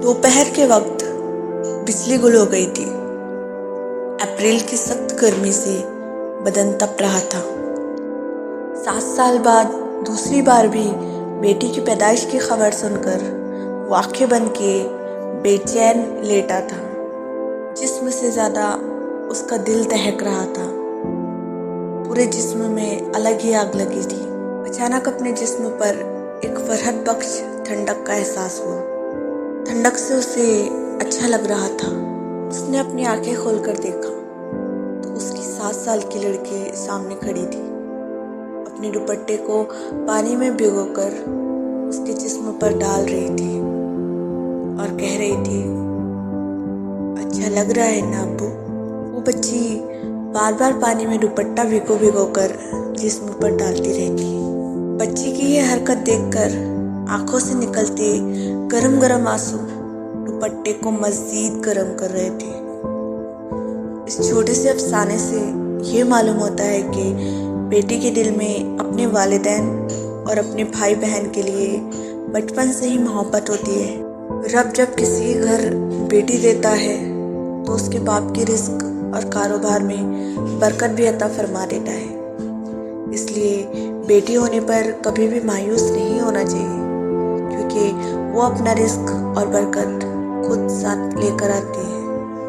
दोपहर के वक्त बिजली गुल हो गई थी। अप्रैल की सख्त गर्मी से बदन तप रहा था। 7 साल बाद दूसरी बार भी बेटी की पैदाइश की खबर सुनकर वो आंखें बंद किए बेचैन लेटा था। जिस्म से ज़्यादा उसका दिल दहक रहा था। पूरे जिस्म में अलग ही आग लगी थी। अचानक अपने जिस्म पर एक फरहत बख्श ठंडक का एहसास हुआ। ठंडक से उसे अच्छा लग रहा था। उसने अपनी आंखें खोलकर देखा तो उसकी 7 साल की लड़की सामने खड़ी थी। अपने दुपट्टे को पानी में भिगोकर उसके जिस्म पर डाल रही थी और कह रही थी, अच्छा लग रहा है ना अब्बू। वो बच्ची बार बार पानी में दुपट्टा भिगो कर जिस्म पर डालती रहती। बच्ची की ये हरकत देखकर आंखों से निकलते गरम गरम आंसू दुपट्टे को मज़ीद गर्म कर रहे थे। इस छोटे से अफसाने से ये मालूम होता है कि बेटी के दिल में अपने वालिदैन और अपने भाई बहन के लिए बचपन से ही मोहब्बत होती है। रब जब किसी घर बेटी देता है तो उसके बाप की रिस्क और कारोबार में बरकत भी अता फरमा देता है। इसलिए बेटी होने पर कभी भी मायूस नहीं होना चाहिए, क्योंकि वो अपना रिस्क और बरकत खुद साथ लेकर आती है।